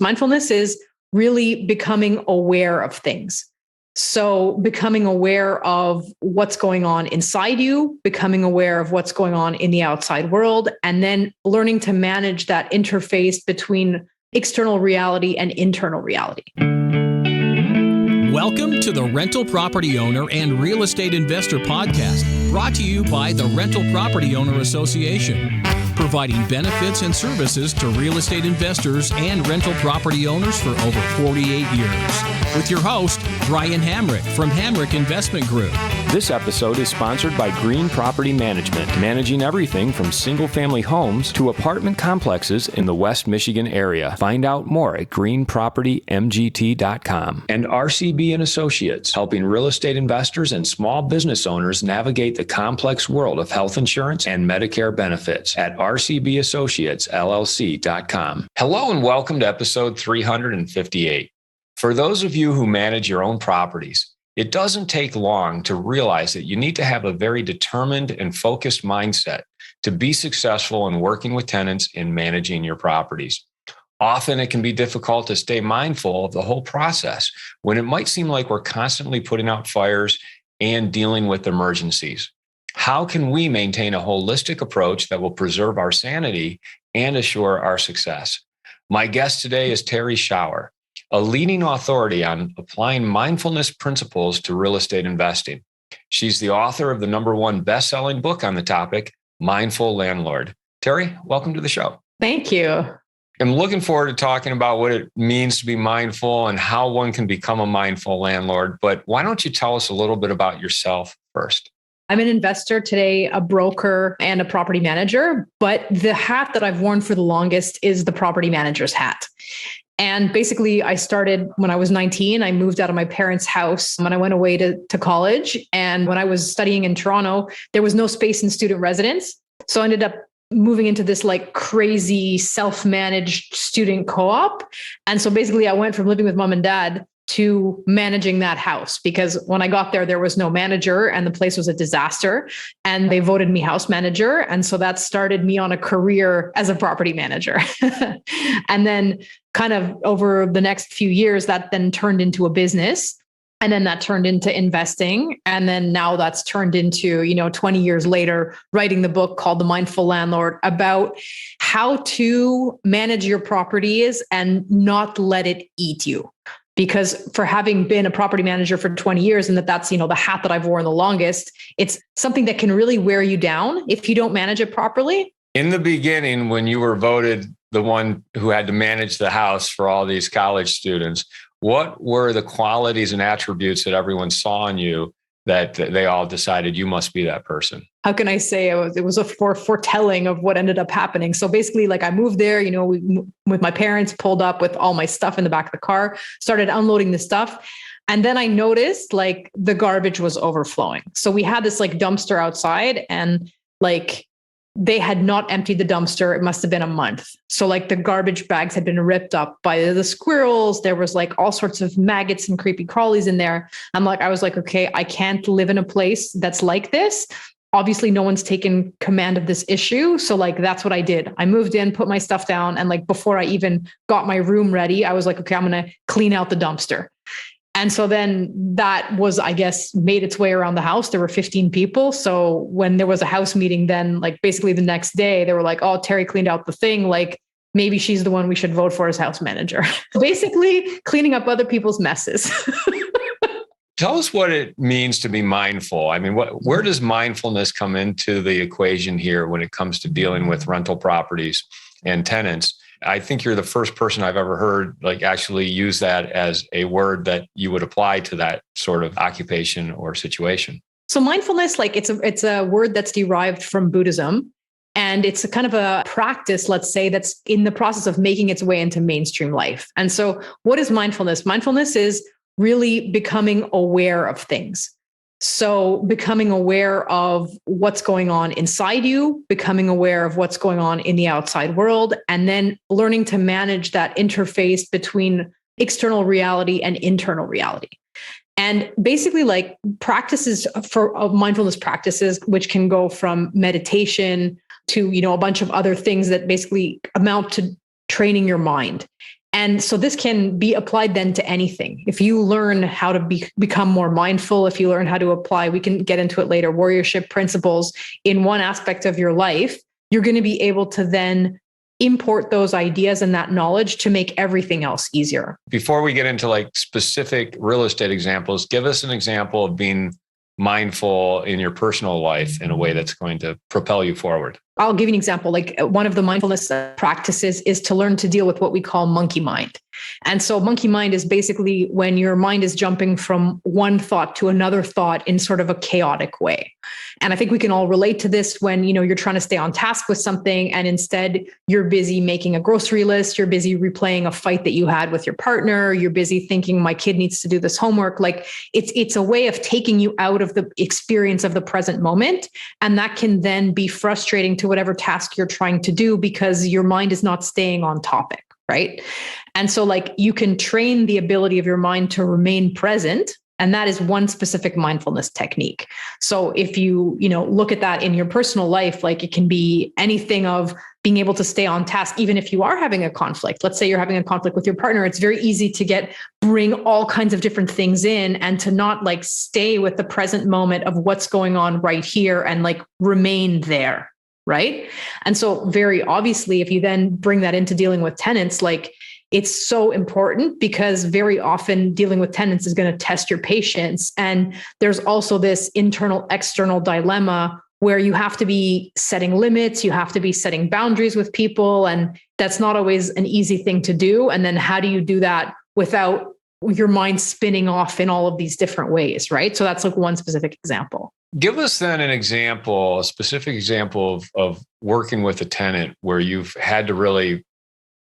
Mindfulness is really becoming aware of things. So becoming aware of what's going on inside you, becoming aware of what's going on in the outside world, and then learning to manage that interface between external reality and internal reality. Welcome to the Rental Property Owner and Real Estate Investor Podcast, brought to you by the Rental Property Owner Association, providing benefits and services to real estate investors and rental property owners for over 48 years. With your host, Brian Hamrick from Hamrick Investment Group. This episode is sponsored by Green Property Management, managing everything from single-family homes to apartment complexes in the West Michigan area. Find out more at greenpropertymgt.com. And RCB and Associates, helping real estate investors and small business owners navigate the complex world of health insurance and Medicare benefits at rcbassociatesllc.com. Hello and welcome to episode 358. For those of you who manage your own properties, it doesn't take long to realize that you need to have a very determined and focused mindset to be successful in working with tenants in managing your properties. Often it can be difficult to stay mindful of the whole process when it might seem like we're constantly putting out fires and dealing with emergencies. How can we maintain a holistic approach that will preserve our sanity and assure our success? My guest today is Terrie Schauer, a leading authority on applying mindfulness principles to real estate investing. She's the author of the #1 bestselling book on the topic, Mindful Landlord. Terrie, welcome to the show. Thank you. I'm looking forward to talking about what it means to be mindful and how one can become a mindful landlord. But why don't you tell us a little bit about yourself first? I'm an investor today, a broker and a property manager, but the hat that I've worn for the longest is the property manager's hat. And basically, I started when I was 19. I moved out of my parents' house when I went away to college. And when I was studying in Toronto, there was no space in student residence. So I ended up moving into this like crazy self-managed student co-op. And so basically, I went from living with mom and dad to managing that house, because when I got there, there was no manager and the place was a disaster, and they voted me house manager. And so that started me on a career as a property manager. And then kind of over the next few years, that then turned into a business. And then that turned into investing. And then now that's turned into, 20 years later, writing the book called The Mindful Landlord, about how to manage your properties and not let it eat you. Because for having been a property manager for 20 years, and that's, the hat that I've worn the longest, it's something that can really wear you down if you don't manage it properly. In the beginning, when you were voted the one who had to manage the house for all these college students, what were the qualities and attributes that everyone saw in you that they all decided you must be that person? How can I say it was a foretelling of what ended up happening? So basically, like, I moved there, with my parents, pulled up with all my stuff in the back of the car, started unloading the stuff. And then I noticed like the garbage was overflowing. So we had this like dumpster outside, and like they had not emptied the dumpster. It must have been a month. So like the garbage bags had been ripped up by the squirrels. There was like all sorts of maggots and creepy crawlies in there. I was like, okay, I can't live in a place that's like this. Obviously, no one's taken command of this issue. So like, that's what I did. I moved in, put my stuff down. And like, before I even got my room ready, I was like, okay, I'm going to clean out the dumpster. And so then that was, I guess, made its way around the house. There were 15 people. So when there was a house meeting, then like basically the next day, they were like, oh, Terrie cleaned out the thing. Like maybe she's the one we should vote for as house manager. Basically cleaning up other people's messes. Tell us what it means to be mindful. I mean, where does mindfulness come into the equation here when it comes to dealing with rental properties and tenants? I think you're the first person I've ever heard like actually use that as a word that you would apply to that sort of occupation or situation. So mindfulness, like it's a word that's derived from Buddhism, and it's a kind of a practice, let's say, that's in the process of making its way into mainstream life. And so what is mindfulness? Mindfulness is really becoming aware of things. So becoming aware of what's going on inside you, becoming aware of what's going on in the outside world, and then learning to manage that interface between external reality and internal reality. And basically like practices for mindfulness practices, which can go from meditation to, a bunch of other things that basically amount to training your mind. And so this can be applied then to anything. If you learn how to become more mindful, if you learn how to apply, we can get into it later, warriorship principles in one aspect of your life, you're going to be able to then import those ideas and that knowledge to make everything else easier. Before we get into like specific real estate examples, give us an example of being mindful in your personal life in a way that's going to propel you forward. I'll give you an example. Like one of the mindfulness practices is to learn to deal with what we call monkey mind. And so monkey mind is basically when your mind is jumping from one thought to another thought in sort of a chaotic way. And I think we can all relate to this when, you're trying to stay on task with something and instead you're busy making a grocery list, you're busy replaying a fight that you had with your partner, you're busy thinking my kid needs to do this homework. Like it's a way of taking you out of the experience of the present moment. And that can then be frustrating to whatever task you're trying to do because your mind is not staying on topic, right? And so like you can train the ability of your mind to remain present. And that is one specific mindfulness technique. So if you look at that in your personal life, like it can be anything of being able to stay on task, even if you are having a conflict. Let's say you're having a conflict with your partner. It's very easy to bring all kinds of different things in and to not like stay with the present moment of what's going on right here and like remain there. Right. And so very obviously, if you then bring that into dealing with tenants, like it's so important because very often dealing with tenants is going to test your patience. And there's also this internal, external dilemma where you have to be setting limits, you have to be setting boundaries with people. And that's not always an easy thing to do. And then how do you do that without your mind spinning off in all of these different ways, right? So that's like one specific example. Give us then a specific example of working with a tenant where you've had to really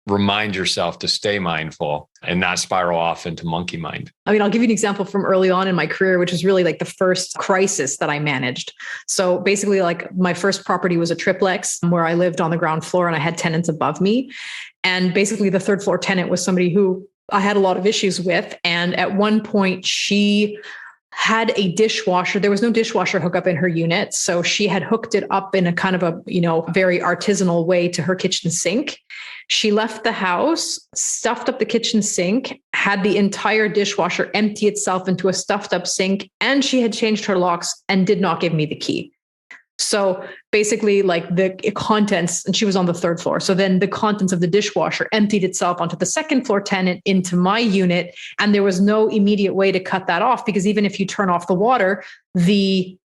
remind yourself to stay mindful and not spiral off into monkey mind. I mean, I'll give you an example from early on in my career, which was really like the first crisis that I managed. So basically, like my first property was a triplex where I lived on the ground floor and I had tenants above me. And basically the third floor tenant was somebody who I had a lot of issues with. And at one point she had a dishwasher. There was no dishwasher hookup in her unit. So she had hooked it up in a kind of a, very artisanal way to her kitchen sink. She left the house, stuffed up the kitchen sink, had the entire dishwasher empty itself into a stuffed up sink, and she had changed her locks and did not give me the key. So basically like the contents, and she was on the third floor. So then the contents of the dishwasher emptied itself onto the second floor tenant into my unit. And there was no immediate way to cut that off because even if you turn off the water, the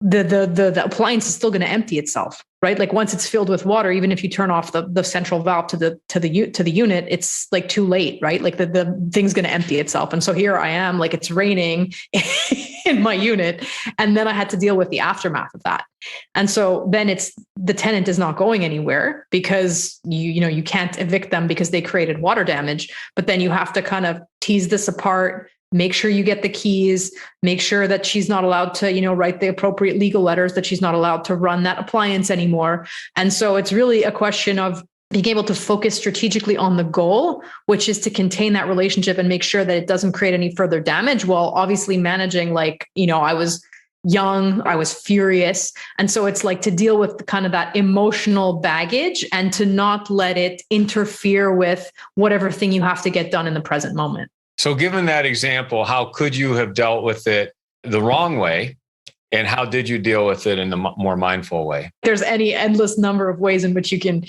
appliance is still going to empty itself, right? Like once it's filled with water, even if you turn off the central valve to the unit, it's like too late, right? Like the thing's going to empty itself. And so here I am, like it's raining in my unit. And then I had to deal with the aftermath of that. And so then the tenant is not going anywhere because you can't evict them because they created water damage, but then you have to kind of tease this apart, make sure you get the keys, make sure that she's not allowed to, write the appropriate legal letters, that she's not allowed to run that appliance anymore. And so it's really a question of being able to focus strategically on the goal, which is to contain that relationship and make sure that it doesn't create any further damage while obviously managing I was young, I was furious. And so it's like to deal with kind of that emotional baggage and to not let it interfere with whatever thing you have to get done in the present moment. So given that example, how could you have dealt with it the wrong way? And how did you deal with it in the more mindful way? There's any endless number of ways in which you can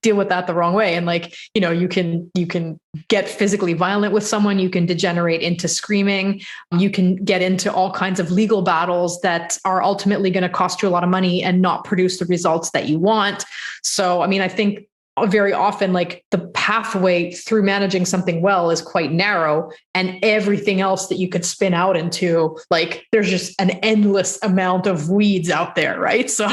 deal with that the wrong way. And you can get physically violent with someone. You can degenerate into screaming. You can get into all kinds of legal battles that are ultimately going to cost you a lot of money and not produce the results that you want. So, I mean, I think very often like the pathway through managing something well is quite narrow, and everything else that you could spin out into, like there's just an endless amount of weeds out there, right? So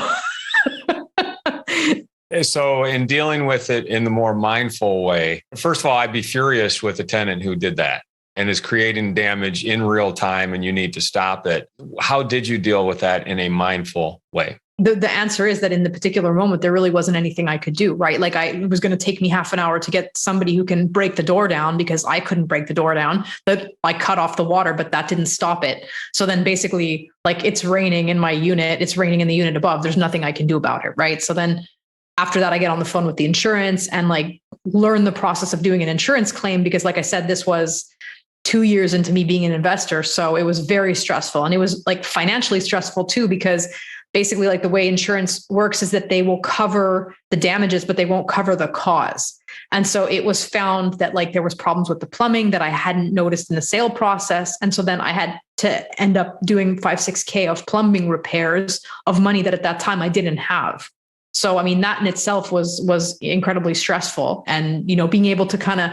in dealing with it in the more mindful way, first of all, I'd be furious with a tenant who did that and is creating damage in real time and you need to stop it. How did you deal with that in a mindful way? The answer is that in the particular moment, there really wasn't anything I could do, right? Like it was going to take me half an hour to get somebody who can break the door down because I couldn't break the door down. But I cut off the water, but that didn't stop it. So then basically like it's raining in my unit, it's raining in the unit above. There's nothing I can do about it, right? So then after that, I get on the phone with the insurance and like learn the process of doing an insurance claim, because like I said, this was 2 years into me being an investor. So it was very stressful, and it was like financially stressful too, because basically like the way insurance works is that they will cover the damages, but they won't cover the cause. And so it was found that like there was problems with the plumbing that I hadn't noticed in the sale process. And so then I had to end up doing 5-6K of plumbing repairs of money that at that time I didn't have. So, I mean, that in itself was incredibly stressful. And, being able to kind of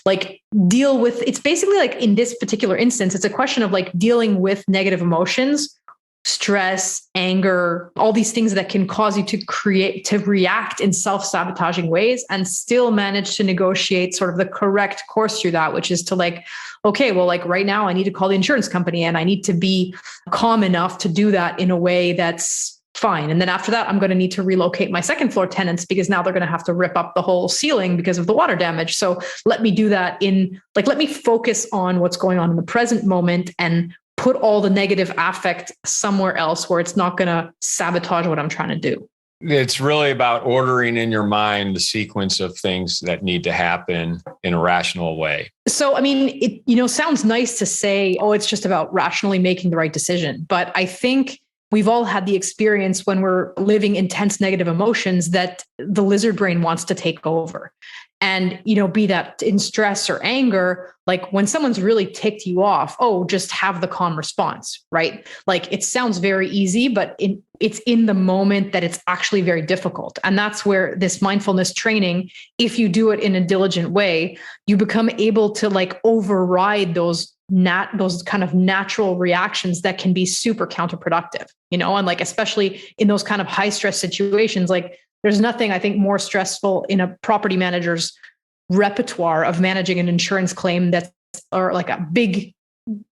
like deal with, it's basically like in this particular instance, it's a question of like dealing with negative emotions, stress, anger, all these things that can cause you to react in self-sabotaging ways and still manage to negotiate sort of the correct course through that, which is to like, okay, well, like right now I need to call the insurance company and I need to be calm enough to do that in a way that's fine. And then after that, I'm going to need to relocate my second floor tenants because now they're going to have to rip up the whole ceiling because of the water damage. So let me do that let me focus on what's going on in the present moment and put all the negative affect somewhere else where it's not going to sabotage what I'm trying to do. It's really about ordering in your mind the sequence of things that need to happen in a rational way. So, I mean, it sounds nice to say, oh, it's just about rationally making the right decision. But I think we've all had the experience when we're living intense negative emotions that the lizard brain wants to take over. And, be that in stress or anger, like when someone's really ticked you off, oh, just have the calm response, right? Like it sounds very easy, but it's in the moment that it's actually very difficult. And that's where this mindfulness training, if you do it in a diligent way, you become able to like override those kind of natural reactions that can be super counterproductive, and like, especially in those kind of high stress situations, like there's nothing I think more stressful in a property manager's repertoire of managing an insurance claim or like a big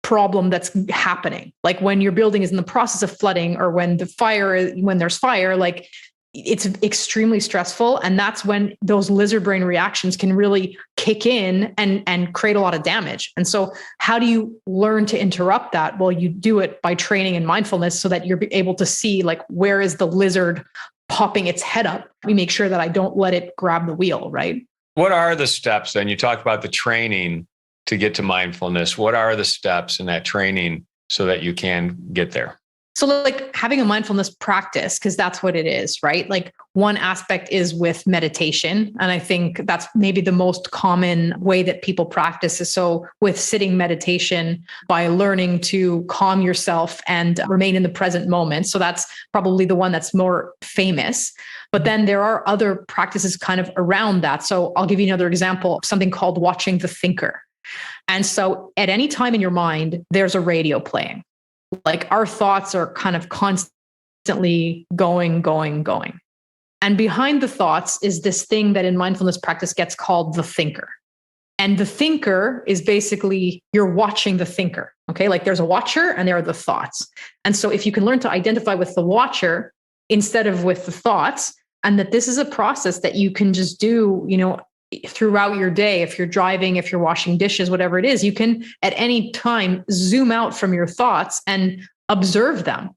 problem that's happening. Like when your building is in the process of flooding or when there's fire, like it's extremely stressful. And that's when those lizard brain reactions can really kick in and create a lot of damage. And so how do you learn to interrupt that? Well, you do it by training in mindfulness so that you're able to see like, where is the lizard popping its head up? We make sure that I don't let it grab the wheel, right? What are the steps then? You talked about the training to get to mindfulness. What are the steps in that training so that you can get there? So like having a mindfulness practice, because that's what it is, right? Like one aspect is with meditation. And I think that's maybe the most common way that people practice is so with sitting meditation by learning to calm yourself and remain in the present moment. So that's probably the one that's more famous. But then there are other practices kind of around that. So I'll give you another example, something called watching the thinker. And so at any time in your mind, there's a radio playing. Like our thoughts are kind of constantly going. And behind the thoughts is this thing that in mindfulness practice gets called the thinker. And the thinker is basically you're watching the thinker. Okay. Like there's a watcher and there are the thoughts. And so if you can learn to identify with the watcher instead of with the thoughts, and that this is a process that you can just do, throughout your day, if you're driving, if you're washing dishes, whatever it is, you can at any time zoom out from your thoughts and observe them.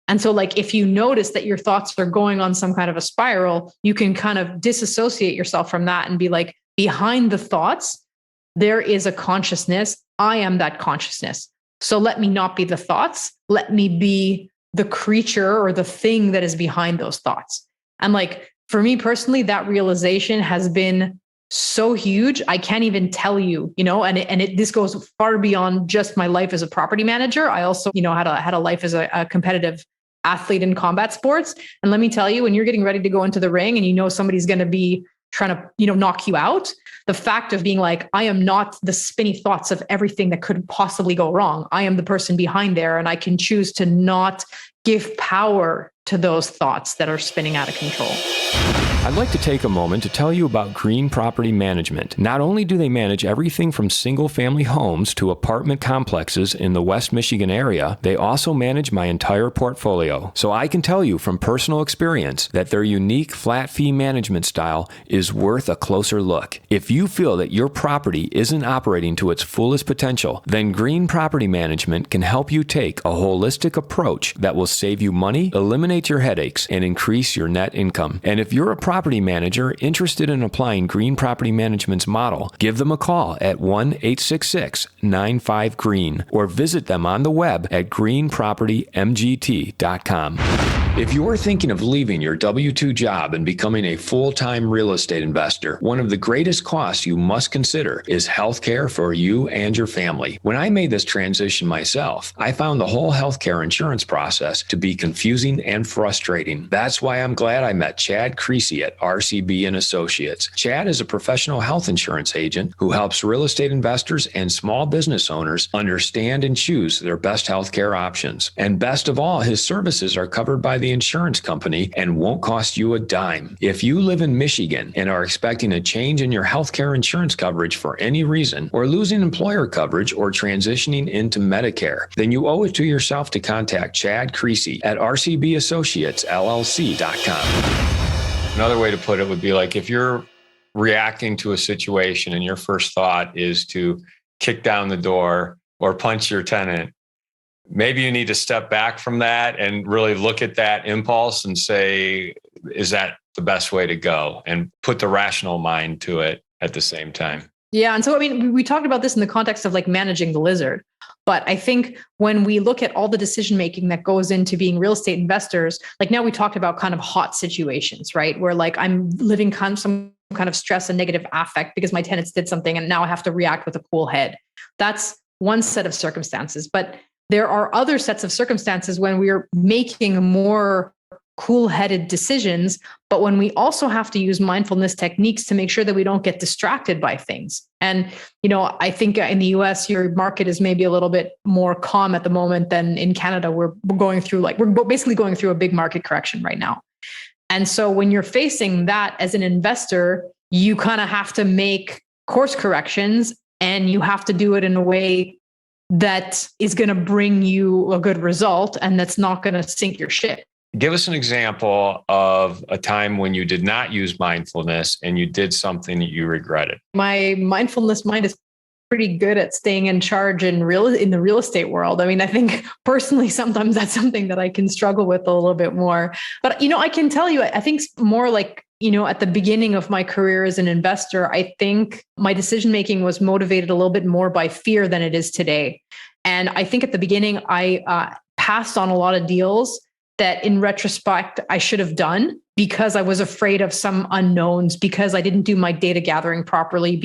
And so like, if you notice that your thoughts are going on some kind of a spiral, you can kind of disassociate yourself from that and be like, behind the thoughts, there is a consciousness. I am that consciousness. So let me not be the thoughts. Let me be the creature or the thing that is behind those thoughts. And like, for me personally, that realization has been so huge. I can't even tell you, this goes far beyond just my life as a property manager. I also, had a life as a competitive athlete in combat sports. And let me tell you, when you're getting ready to go into the ring and somebody's going to be trying to, knock you out, the fact of being like, I am not the spinny thoughts of everything that could possibly go wrong. I am the person behind there, and I can choose to not give power to those thoughts that are spinning out of control. I'd like to take a moment to tell you about Green Property Management. Not only do they manage everything from single-family homes to apartment complexes in the West Michigan area, they also manage my entire portfolio. So I can tell you from personal experience that their unique flat fee management style is worth a closer look. If you feel that your property isn't operating to its fullest potential, then Green Property Management can help you take a holistic approach that will save you money, eliminate eliminate your headaches, and increase your net income. And if you're a property manager interested in applying Green Property Management's model, give them a call at 1-866-95-GREEN or visit them on the web at greenpropertymgt.com. If you're thinking of leaving your W-2 job and becoming a full-time real estate investor, one of the greatest costs you must consider is healthcare for you and your family. When I made this transition myself, I found the whole healthcare insurance process to be confusing and frustrating. That's why I'm glad I met Chad Creasy at RCB and Associates. Chad is a professional health insurance agent who helps real estate investors and small business owners understand and choose their best healthcare options. And best of all, his services are covered by the insurance company and won't cost you a dime. If you live in Michigan and are expecting a change in your healthcare insurance coverage for any reason, or losing employer coverage or transitioning into Medicare, then you owe it to yourself to contact Chad Creasy at rcbassociatesllc.com. Another way to put it would be like if you're reacting to a situation and your first thought is to kick down the door or punch your tenant, maybe you need to step back from that and really look at that impulse and say, is that the best way to go? And put the rational mind to it at the same time. Yeah. And so, I mean, we talked about this in the context of like managing the lizard. But I think when we look at all the decision making that goes into being real estate investors, like now we talked about kind of hot situations, right? Where like I'm living some kind of stress and negative affect because my tenants did something and now I have to react with a cool head. That's one set of circumstances. But there are other sets of circumstances when we're making more cool-headed decisions, but when we also have to use mindfulness techniques to make sure that we don't get distracted by things. And, I think in the US, your market is maybe a little bit more calm at the moment than in Canada. We're basically going through a big market correction right now. And so when you're facing that as an investor, you kind of have to make course corrections and you have to do it in a way that is going to bring you a good result and that's not going to sink your ship. Give us an example of a time when you did not use mindfulness and you did something that you regretted. My mindfulness mind is pretty good at staying in charge in the real estate world. I mean, I think personally, sometimes that's something that I can struggle with a little bit more. But, I can tell you, I think more like, at the beginning of my career as an investor, I think my decision-making was motivated a little bit more by fear than it is today. And I think at the beginning, I passed on a lot of deals that in retrospect, I should have done because I was afraid of some unknowns, because I didn't do my data gathering properly,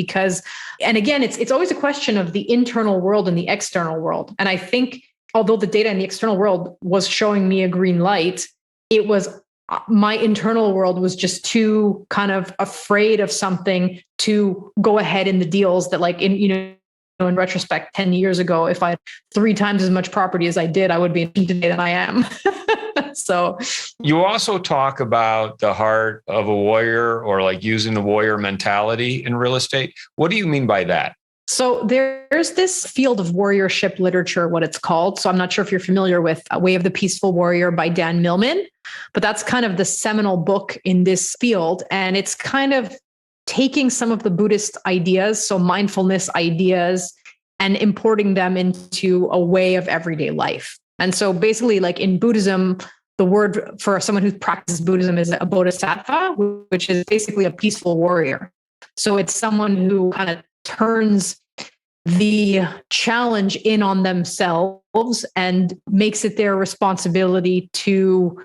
and again, it's always a question of the internal world and the external world. And I think although the data in the external world was showing me a green light, it was my internal world was just too kind of afraid of something to go ahead in the deals that in retrospect, 10 years ago, if I had 3 times as much property as I did, I would be in today than I am. So you also talk about the heart of a warrior or like using the warrior mentality in real estate. What do you mean by that? So there's this field of warriorship literature, what it's called. So I'm not sure if you're familiar with Way of the Peaceful Warrior by Dan Millman, but that's kind of the seminal book in this field. And it's kind of taking some of the Buddhist ideas, so mindfulness ideas, and importing them into a way of everyday life. And so basically, like in Buddhism, the word for someone who practices Buddhism is a bodhisattva, which is basically a peaceful warrior. So it's someone who kind of turns the challenge in on themselves and makes it their responsibility to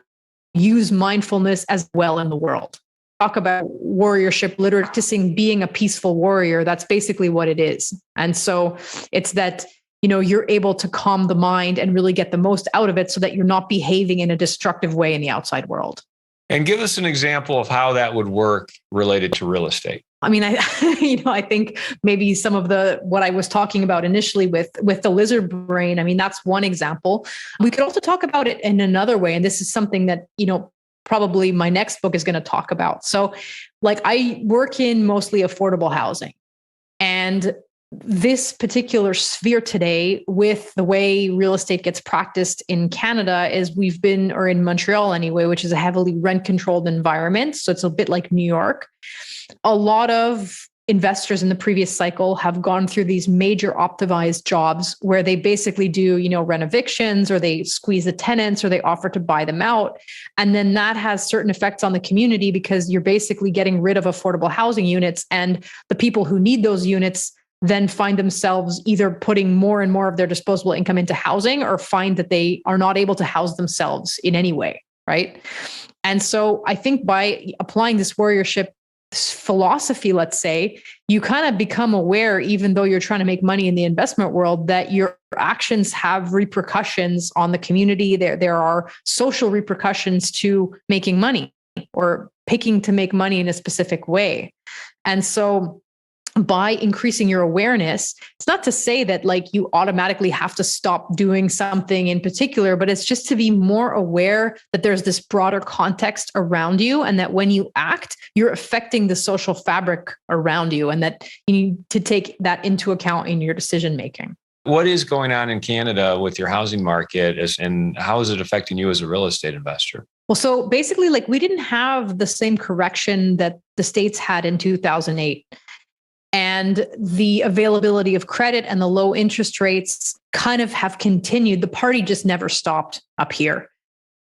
use mindfulness as well in the world. Talk about warriorship literature, practicing being a peaceful warrior. That's basically what it is. And so it's that, you're able to calm the mind and really get the most out of it so that you're not behaving in a destructive way in the outside world. And give us an example of how that would work related to real estate. I mean, I think maybe some of what I was talking about initially with the lizard brain, I mean, that's one example. We could also talk about it in another way. And this is something that, probably my next book is going to talk about. So like I work in mostly affordable housing, and this particular sphere today with the way real estate gets practiced in Canada is or in Montreal anyway, which is a heavily rent controlled environment. So it's a bit like New York. A lot of investors in the previous cycle have gone through these major optimized jobs where they basically do, rent evictions, or they squeeze the tenants, or they offer to buy them out. And then that has certain effects on the community because you're basically getting rid of affordable housing units. And the people who need those units then find themselves either putting more and more of their disposable income into housing, or find that they are not able to house themselves in any way, right? And so I think by applying this warriorship philosophy, let's say, you kind of become aware, even though you're trying to make money in the investment world, that your actions have repercussions on the community. There are social repercussions to making money or picking to make money in a specific way. And so by increasing your awareness, it's not to say that like you automatically have to stop doing something in particular, but it's just to be more aware that there's this broader context around you, and that when you act, you're affecting the social fabric around you, and that you need to take that into account in your decision making. What is going on in Canada with your housing market, and how is it affecting you as a real estate investor? Well, so basically, like, we didn't have the same correction that the States had in 2008. And the availability of credit and the low interest rates kind of have continued. The party just never stopped up here.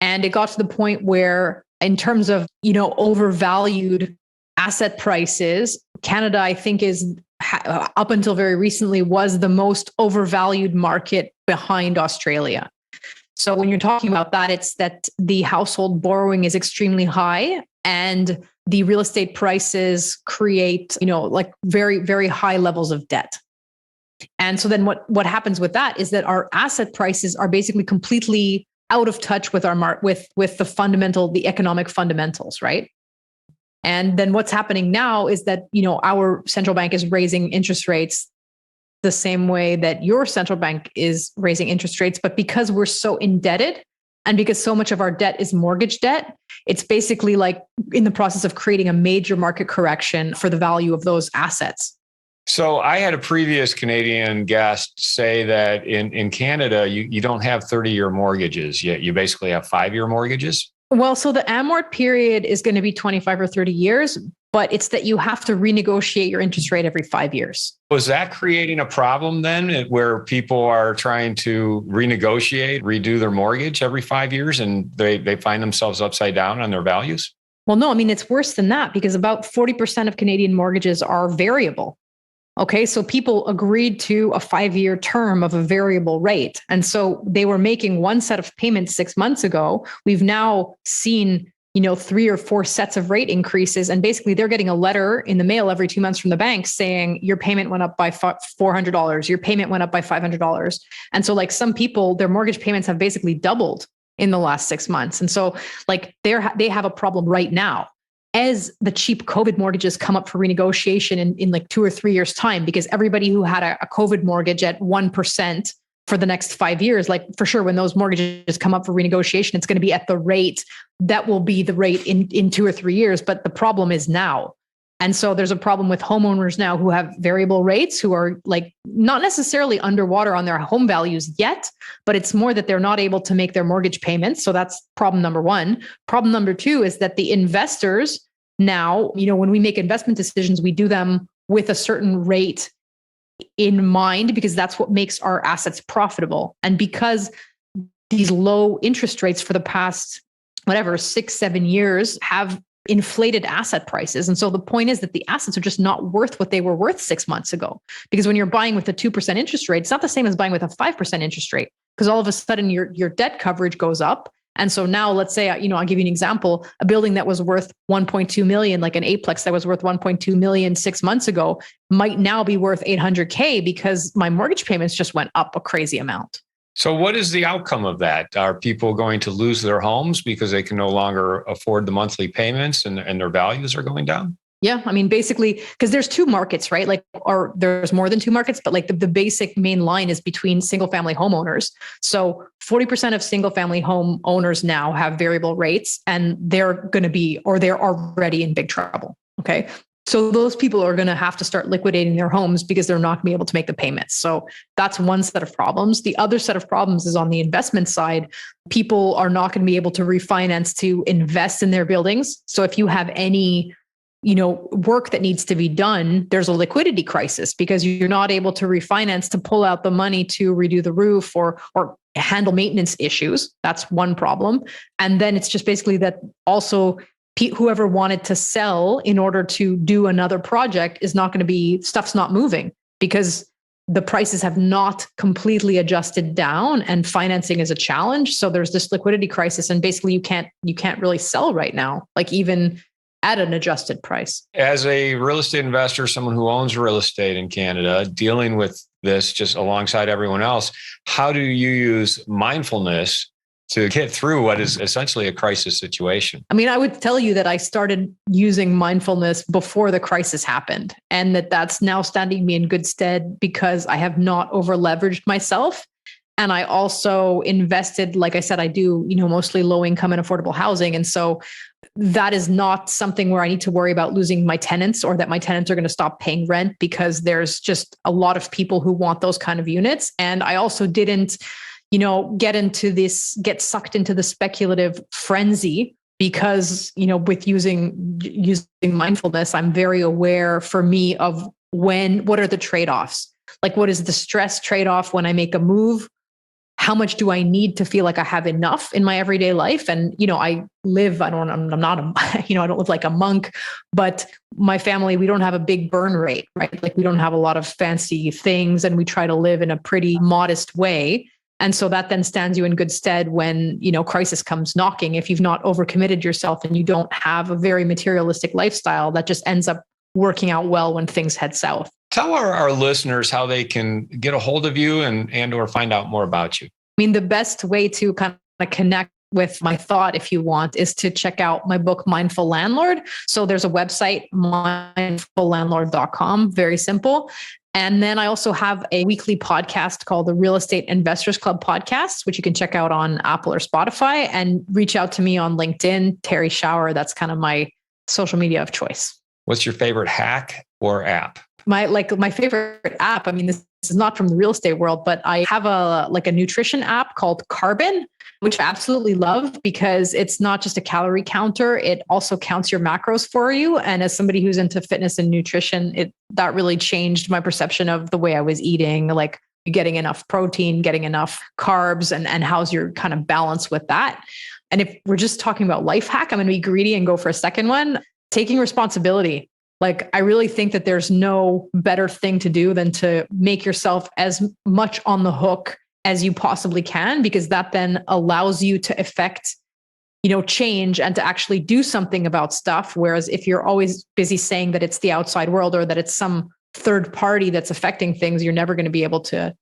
And it got to the point where, in terms of, overvalued asset prices, Canada, I think, is up until very recently was the most overvalued market behind Australia. So when you're talking about that, it's that the household borrowing is extremely high, and the real estate prices create, like very, very high levels of debt. And so then what happens with that is that our asset prices are basically completely out of touch with our with the economic fundamentals, right? And then what's happening now is that, our central bank is raising interest rates the same way that your central bank is raising interest rates. But because we're so indebted, and because so much of our debt is mortgage debt, it's basically like in the process of creating a major market correction for the value of those assets. So I had a previous Canadian guest say that in Canada, you don't have 30-year mortgages yet. You basically have 5-year mortgages. Well, so the amort period is going to be 25 or 30 years, but it's that you have to renegotiate your interest rate every 5 years. Was that creating a problem then, where people are trying to renegotiate, redo their mortgage every 5 years, and they find themselves upside down on their values? Well, no, I mean, it's worse than that, because about 40% of Canadian mortgages are variable. Okay, so people agreed to a 5-year term of a variable rate. And so they were making one set of payments 6 months ago. We've now seen 3 or 4 sets of rate increases. And basically they're getting a letter in the mail every 2 months from the bank saying your payment went up by $400. Your payment went up by $500. And so like some people, their mortgage payments have basically doubled in the last 6 months. And so like they have a problem right now as the cheap COVID mortgages come up for renegotiation in like 2 or 3 years time, because everybody who had a COVID mortgage at 1% for the next 5 years, like for sure, when those mortgages come up for renegotiation, it's going to be at the rate that will be the rate in 2 or 3 years. But the problem is now. And so there's a problem with homeowners now who have variable rates, who are like not necessarily underwater on their home values yet, but it's more that they're not able to make their mortgage payments. So that's problem number one. Problem number two is that the investors now, when we make investment decisions, we do them with a certain rate in mind, because that's what makes our assets profitable. And because these low interest rates for the past, 6-7 years have inflated asset prices. And so the point is that the assets are just not worth what they were worth 6 months ago. Because when you're buying with a 2% interest rate, it's not the same as buying with a 5% interest rate, because all of a sudden your debt coverage goes up. And so now let's say, I'll give you an example, a building that was worth 1.2 million, like an eightplex that was worth 1.2 million 6 months ago, might now be worth 800K because my mortgage payments just went up a crazy amount. So what is the outcome of that? Are people going to lose their homes because they can no longer afford the monthly payments and their values are going down? Yeah. I mean, basically, because there's two markets, right? Like, or there's more than two markets, but like the basic main line is between single family homeowners. So 40% of single family home owners now have variable rates, and they're going to be, or they're already in big trouble. Okay. So those people are going to have to start liquidating their homes because they're not going to be able to make the payments. So that's one set of problems. The other set of problems is on the investment side. People are not going to be able to refinance to invest in their buildings. So if you have any work that needs to be done, there's a liquidity crisis because you're not able to refinance to pull out the money to redo the roof or handle maintenance issues. That's one problem. And then it's just basically that also whoever wanted to sell in order to do another project is not going to be, stuff's not moving because the prices have not completely adjusted down and financing is a challenge. So there's this liquidity crisis and basically you can't really sell right now, like even at an adjusted price. As a real estate investor, someone who owns real estate in Canada, dealing with this just alongside everyone else, how do you use mindfulness to get through what is essentially a crisis situation? I mean, I would tell you that I started using mindfulness before the crisis happened, and that's now standing me in good stead because I have not over leveraged myself. And I also invested, like I said, I do, mostly low income and affordable housing. And so that is not something where I need to worry about losing my tenants or that my tenants are going to stop paying rent because there's just a lot of people who want those kind of units. And I also didn't, get sucked into the speculative frenzy because, with using mindfulness, I'm very aware for me of what are the trade-offs? Like, what is the stress trade-off when I make a move? How much do I need to feel like I have enough in my everyday life? And, I don't live like a monk, but my family, we don't have a big burn rate, right? Like we don't have a lot of fancy things and we try to live in a pretty modest way. And so that then stands you in good stead when, crisis comes knocking. If you've not overcommitted yourself and you don't have a very materialistic lifestyle, that just ends up working out well when things head south. Tell our listeners how they can get a hold of you and or find out more about you. I mean, the best way to kind of connect with my thought, if you want, is to check out my book, Mindful Landlord. So there's a website, mindfullandlord.com, very simple. And then I also have a weekly podcast called the Real Estate Investors Club podcast, which you can check out on Apple or Spotify, and reach out to me on LinkedIn, Terrie Schauer. That's kind of my social media of choice. What's your favorite hack or app? My favorite app, I mean, this is not from the real estate world, but I have a nutrition app called Carbon, which I absolutely love because it's not just a calorie counter. It also counts your macros for you. And as somebody who's into fitness and nutrition, that really changed my perception of the way I was eating, like getting enough protein, getting enough carbs, and how's your kind of balance with that. And if we're just talking about life hack, I'm going to be greedy and go for a second one, taking responsibility. Like, I really think that there's no better thing to do than to make yourself as much on the hook as you possibly can, because that then allows you to affect, change and to actually do something about stuff. Whereas if you're always busy saying that it's the outside world or that it's some third party that's affecting things, you're never going to be able to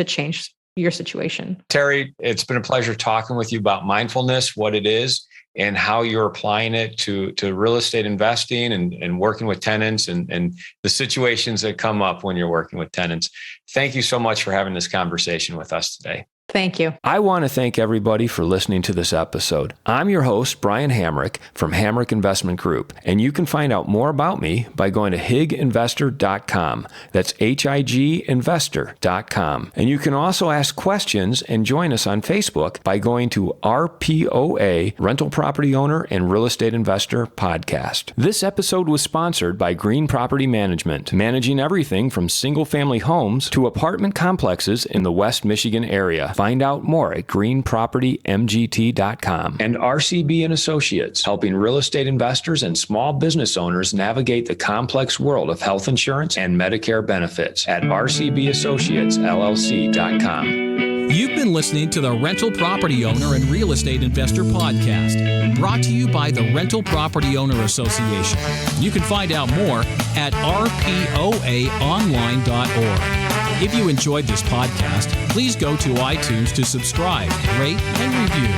change your situation. Terrie, it's been a pleasure talking with you about mindfulness, what it is, and how you're applying it to real estate investing and working with tenants and the situations that come up when you're working with tenants. Thank you so much for having this conversation with us today. Thank you. I want to thank everybody for listening to this episode. I'm your host, Brian Hamrick from Hamrick Investment Group, and you can find out more about me by going to higinvestor.com. That's higinvestor.com. And you can also ask questions and join us on Facebook by going to RPOA, Rental Property Owner and Real Estate Investor Podcast. This episode was sponsored by Green Property Management, managing everything from single-family homes to apartment complexes in the West Michigan area. Find out more at greenpropertymgt.com. And RCB and Associates, helping real estate investors and small business owners navigate the complex world of health insurance and Medicare benefits at rcbassociatesllc.com. You've been listening to the Rental Property Owner and Real Estate Investor Podcast, brought to you by the Rental Property Owner Association. You can find out more at rpoaonline.org. If you enjoyed this podcast, please go to iTunes to subscribe, rate, and review.